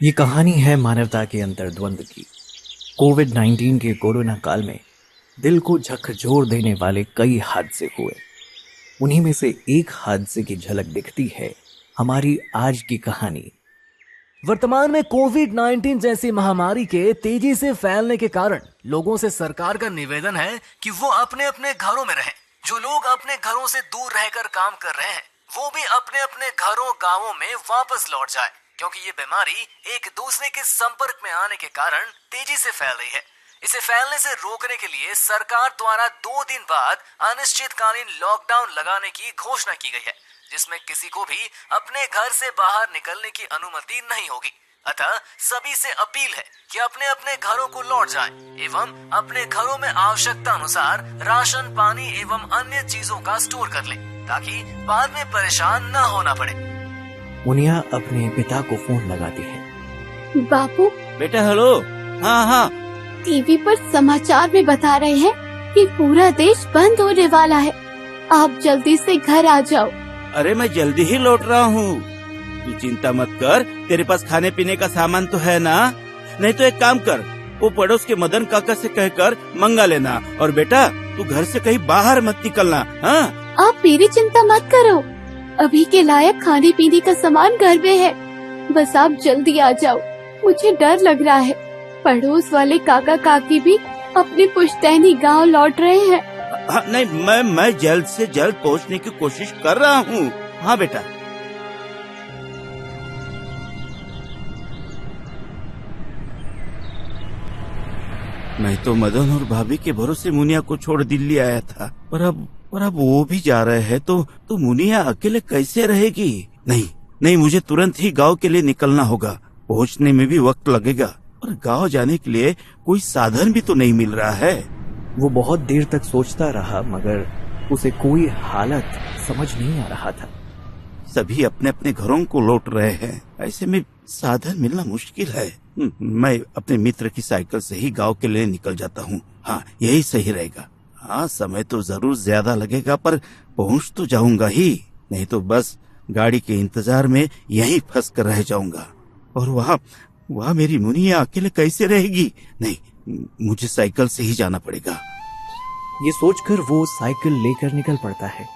ये कहानी है मानवता के अंतर्द्वंद की। कोविड-19 के कोरोना काल में दिल को झकझोर देने वाले कई हादसे हुए। उन्हीं में से एक हादसे की झलक दिखती है हमारी आज की कहानी। वर्तमान में कोविड-19 जैसी महामारी के तेजी से फैलने के कारण लोगों से सरकार का निवेदन है कि वो अपने अपने घरों में रहें। जो लोग अपने घरों से दूर रहकर काम कर रहे हैं वो भी अपने अपने घरों गांवों में वापस लौट जाए, क्योंकि ये बीमारी एक दूसरे के संपर्क में आने के कारण तेजी से फैल रही है। इसे फैलने से रोकने के लिए सरकार द्वारा 2 दिन बाद अनिश्चितकालीन लॉकडाउन लगाने की घोषणा की गई है, जिसमें किसी को भी अपने घर से बाहर निकलने की अनुमति नहीं होगी। अतः सभी से अपील है कि अपने अपने घरों को लौट जाएं एवं अपने घरों में आवश्यकता अनुसार राशन, पानी एवं अन्य चीजों का स्टोर कर लें, ताकि बाद में परेशान न होना पड़े। मुनिया अपने पिता को फोन लगाती है। बापू, बेटा हेलो। हाँ, टीवी पर समाचार में बता रहे हैं कि पूरा देश बंद होने वाला है। आप जल्दी से घर आ जाओ। अरे मैं जल्दी ही लौट रहा हूँ, तू चिंता मत कर। तेरे पास खाने पीने का सामान तो है ना? नहीं तो एक काम कर, वो पड़ोस के मदन काका से कहकर मंगा लेना। और बेटा तू घर से कहीं बाहर मत निकलना। हाँ, आप मेरी चिंता मत करो, अभी के लायक खाने पीने का सामान घर में है। बस आप जल्दी आ जाओ, मुझे डर लग रहा है। पड़ोस वाले काका काकी भी अपने पुश्तैनी गांव लौट रहे हैं। नहीं, मैं जल्द से जल्द पहुंचने की कोशिश कर रहा हूँ। हाँ बेटा। मैं तो मदन और भाभी के भरोसे मुनिया को छोड़ दिल्ली आया था, पर अब वो भी जा रहे हैं तो मुनिया अकेले कैसे रहेगी? नहीं, मुझे तुरंत ही गांव के लिए निकलना होगा। पहुंचने में भी वक्त लगेगा और गांव जाने के लिए कोई साधन भी तो नहीं मिल रहा है। वो बहुत देर तक सोचता रहा, मगर उसे कोई हालत समझ नहीं आ रहा था। सभी अपने अपने घरों को लौट रहे हैं, ऐसे में साधन मिलना मुश्किल है। मैं अपने मित्र की साइकिल से ही गांव के लिए निकल जाता हूँ। हाँ, यही सही रहेगा। हाँ, समय तो जरूर ज्यादा लगेगा, पर पहुँच तो जाऊंगा ही। नहीं तो बस गाड़ी के इंतजार में यहीं फंस कर रह जाऊंगा। और वहाँ मेरी मुनिया अकेले कैसे रहेगी? नहीं, मुझे साइकिल से ही जाना पड़ेगा। ये सोचकर वो साइकिल लेकर निकल पड़ता है।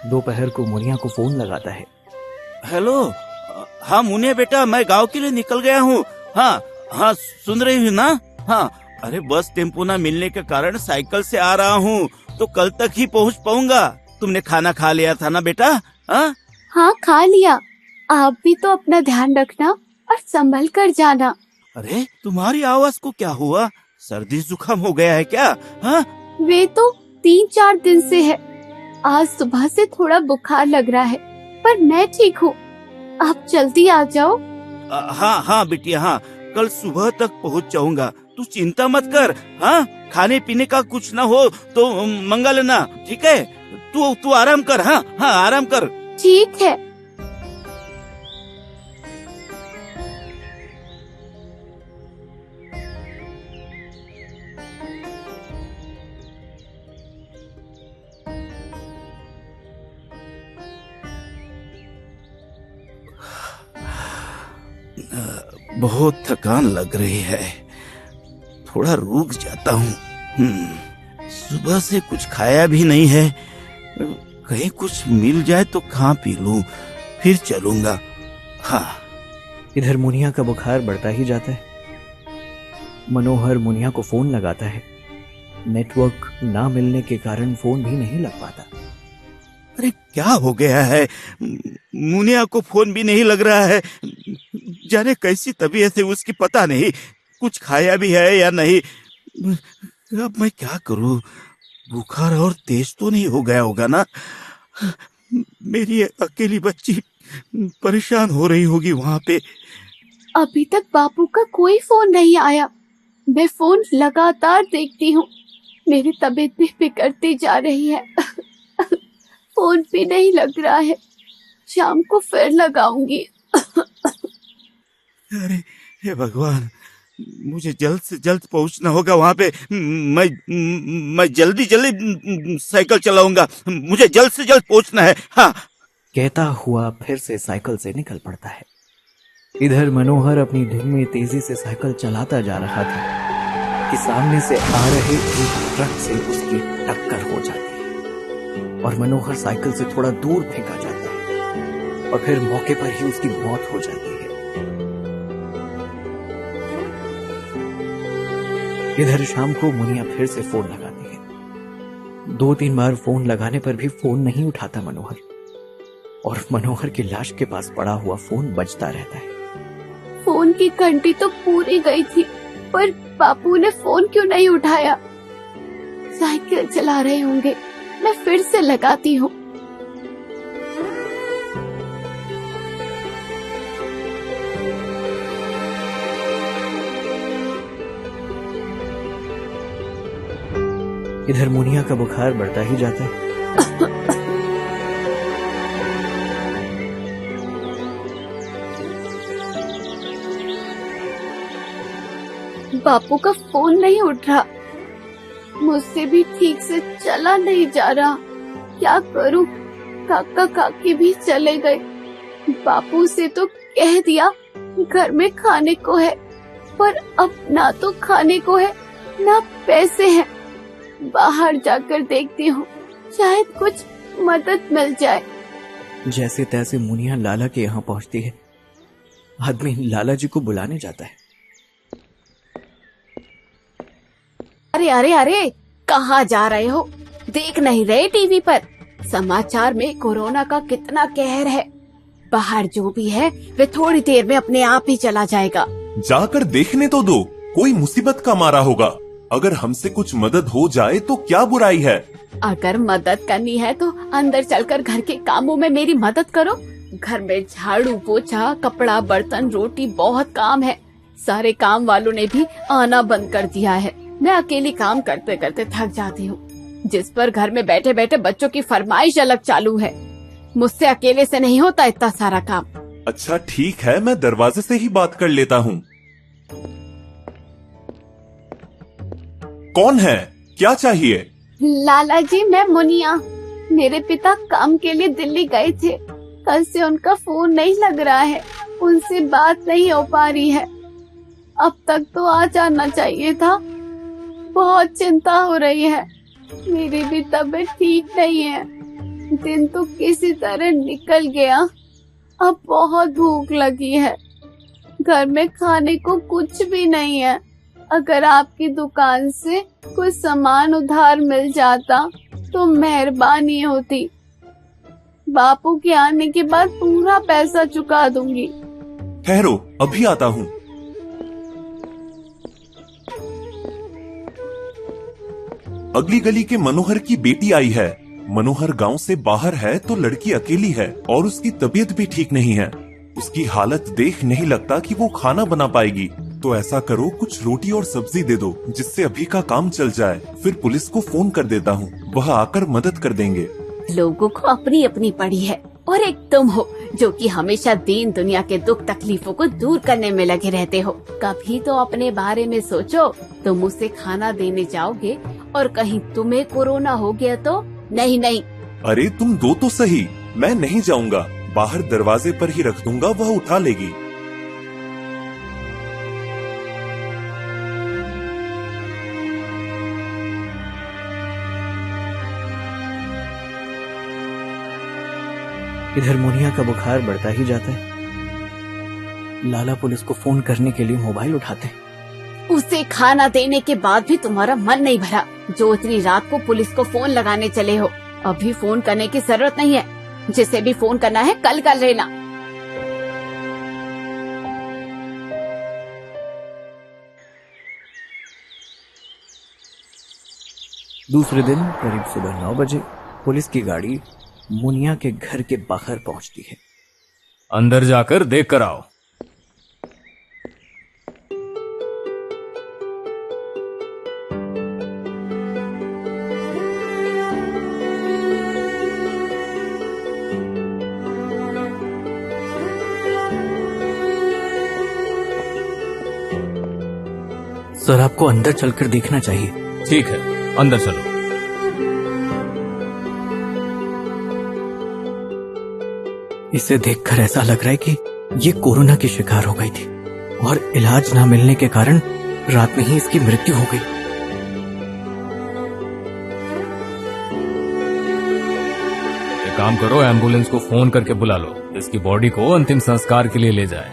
दोपहर को मुनिया को फोन लगाता है। हेलो। हाँ मुनिया बेटा, मैं गांव के लिए निकल गया हूँ। हाँ, सुन रही हूँ ना? हाँ, अरे बस टेम्पो न मिलने के कारण साइकिल से आ रहा हूँ, तो कल तक ही पहुँच पाऊंगा। तुमने खाना खा लिया था ना बेटा? हाँ, खा लिया। आप भी तो अपना ध्यान रखना और संभल कर जाना। अरे तुम्हारी आवाज को क्या हुआ? सर्दी जुकाम हो गया है क्या? हाँ, वे तो 3-4 दिन से है। आज सुबह से थोड़ा बुखार लग रहा है, पर मैं ठीक हूँ। आप जल्दी आ जाओ। हाँ बिटिया, हाँ, कल सुबह तक पहुँच जाऊंगा। तू चिंता मत कर। हाँ, खाने पीने का कुछ न हो तो मंगा लेना, ठीक है? तू आराम कर। हाँ, आराम कर। ठीक है। बहुत थकान लग रही है, थोड़ा रुक जाता हूँ। सुबह से कुछ खाया भी नहीं है, कहीं कुछ मिल जाए तो खा पी लूं, फिर चलूंगा। हाँ। इधर मुनिया का बुखार बढ़ता ही जाता है। मनोहर मुनिया को फोन लगाता है। नेटवर्क ना मिलने के कारण फोन भी नहीं लग पाता। अरे क्या हो गया है? मुनिया को फोन भी नहीं लग रहा है। जाने कैसी तबीयत है उसकी, पता नहीं। कुछ खाया भी है या नहीं। अब मैं क्या करूं? बुखार और तेज तो नहीं हो गया होगा ना? मेरी अकेली बच्ची परेशान हो रही होगी वहाँ पे। अभी तक बापू का कोई फोन नहीं आया। मैं फोन लगातार देखती हूँ, मेरी तबीयत भी बिगड़ती जा रही है। फोन भी नहीं लग रहा है, शाम को फिर लगाऊंगी। अरे हे भगवान, मुझे जल्द से जल्द पहुंचना होगा वहां पे। मैं जल्दी जल्दी साइकिल चलाऊंगा। मुझे जल्द से जल्द पहुंचना है। हाँ। कहता हुआ फिर से साइकिल से निकल पड़ता है। इधर मनोहर अपनी धुन में तेजी से साइकिल चलाता जा रहा था कि सामने से आ रहे एक ट्रक से उसकी टक्कर हो जाती है और मनोहर साइकिल से थोड़ा दूर फेंका जाता है और फिर मौके पर ही उसकी मौत हो जाती है। इधर शाम को मुनिया फिर से फोन लगाती है। 2-3 बार फोन लगाने पर भी फोन नहीं उठाता मनोहर, और मनोहर की लाश के पास पड़ा हुआ फोन बजता रहता है। फोन की घंटी तो पूरी गई थी, पर बापू ने फोन क्यों नहीं उठाया? साइकिल चला रहे होंगे, मैं फिर से लगाती हूँ। इधर मुनिया का बुखार बढ़ता ही जाता है। बापू का फोन नहीं उठ रहा, मुझसे भी ठीक से चला नहीं जा रहा। क्या करूं? काका काकी भी चले गए। बापू से तो कह दिया घर में खाने को है, पर अब ना तो खाने को है ना पैसे हैं। बाहर जाकर देखती हूँ, शायद कुछ मदद मिल जाए। जैसे तैसे मुनिया लाला के यहाँ पहुंचती है। आदमी लाला जी को बुलाने जाता है। अरे अरे अरे, कहाँ जा रहे हो? देख नहीं रहे टीवी पर समाचार में कोरोना का कितना कहर है। बाहर जो भी है वे थोड़ी देर में अपने आप ही चला जाएगा। जाकर देखने तो दो, कोई मुसीबत का मारा होगा। अगर हमसे कुछ मदद हो जाए तो क्या बुराई है? अगर मदद करनी है तो अंदर चलकर घर के कामों में मेरी मदद करो। घर में झाड़ू पोछा, कपड़ा, बर्तन, रोटी बहुत काम है। सारे काम वालों ने भी आना बंद कर दिया है। मैं अकेली काम करते करते थक जाती हूँ, जिस पर घर में बैठे बैठे बच्चों की फरमाइश अलग चालू है। मुझसे अकेले से नहीं होता इतना सारा काम। अच्छा ठीक है, मैं दरवाजे से ही बात कर लेता हूँ। कौन है? क्या चाहिए? लाला जी, मैं मुनिया। मेरे पिता काम के लिए दिल्ली गए थे। कल से उनका फोन नहीं लग रहा है, उनसे बात नहीं हो पा रही है। अब तक तो आ जाना चाहिए था। बहुत चिंता हो रही है। मेरी भी तबीयत ठीक नहीं है। दिन तो किसी तरह निकल गया। अब बहुत भूख लगी है। घर में खाने को कुछ भी नहीं है। अगर आपकी दुकान से कुछ सामान उधार मिल जाता तो मेहरबानी होती। बापू के आने के बाद पूरा पैसा चुका दूंगी। ठहरो, अभी आता हूँ। अगली गली के मनोहर की बेटी आई है। मनोहर गांव से बाहर है तो लड़की अकेली है और उसकी तबीयत भी ठीक नहीं है। उसकी हालत देख नहीं लगता कि वो खाना बना पाएगी। तो ऐसा करो, कुछ रोटी और सब्जी दे दो जिससे अभी का काम चल जाए। फिर पुलिस को फोन कर देता हूँ, वह आकर मदद कर देंगे। लोगों को अपनी अपनी पड़ी है, और एक तुम हो जो कि हमेशा दीन दुनिया के दुख तकलीफों को दूर करने में लगे रहते हो। कभी तो अपने बारे में सोचो। तुम मुझसे खाना देने जाओगे और कहीं तुम्हें कोरोना हो गया तो? नहीं नहीं। अरे तुम दो तो सही, मैं नहीं जाऊंगा। बाहर दरवाजे पर ही रख दूंगा, वह उठा लेगी। इधर मुनिया का बुखार बढ़ता ही जाता है। लाला पुलिस को फोन करने के लिए मोबाइल उठाते हैं। उसे खाना देने के बाद भी तुम्हारा मन नहीं भरा, जो इतनी रात को पुलिस को फोन लगाने चले हो। अभी फोन करने की जरूरत नहीं है। जिसे भी फोन करना है कल कर लेना। दूसरे दिन करीब सुबह 9 बजे पुलिस की गाड़ी मुनिया के घर के बाहर पहुंचती है। अंदर जाकर देख कर आओ। सर, आपको अंदर चलकर देखना चाहिए। ठीक है, अंदर चलो। इसे देखकर ऐसा लग रहा है कि ये कोरोना की शिकार हो गई थी और इलाज ना मिलने के कारण रात में ही इसकी मृत्यु हो गई। एक काम करो, एम्बुलेंस को फोन करके बुला लो, इसकी बॉडी को अंतिम संस्कार के लिए ले जाए।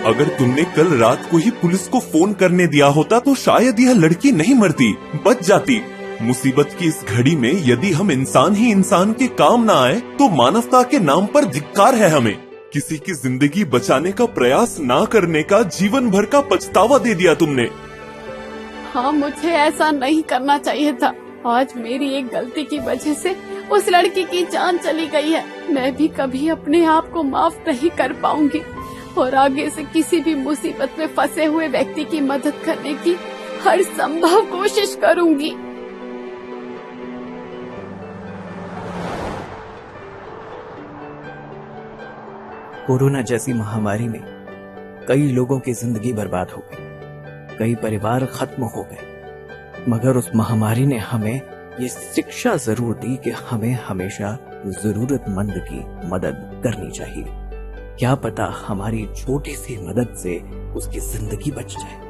अगर तुमने कल रात को ही पुलिस को फोन करने दिया होता तो शायद यह लड़की नहीं मरती, बच जाती। मुसीबत की इस घड़ी में यदि हम इंसान ही इंसान के काम ना आए तो मानवता के नाम पर धिक्कार है हमें। किसी की जिंदगी बचाने का प्रयास ना करने का जीवन भर का पछतावा दे दिया तुमने। हाँ, मुझे ऐसा नहीं करना चाहिए था। आज मेरी एक गलती की वजह से उस लड़की की जान चली गई है। मैं भी कभी अपने आप को माफ नहीं कर पाऊंगी और आगे से किसी भी मुसीबत में फंसे हुए व्यक्ति की मदद करने की हर संभव कोशिश करूंगी। कोरोना जैसी महामारी में कई लोगों की जिंदगी बर्बाद हो गई, कई परिवार खत्म हो गए, मगर उस महामारी ने हमें ये शिक्षा जरूर दी कि हमें हमेशा जरूरतमंद की मदद करनी चाहिए। क्या पता हमारी छोटी सी मदद से उसकी जिंदगी बच जाए।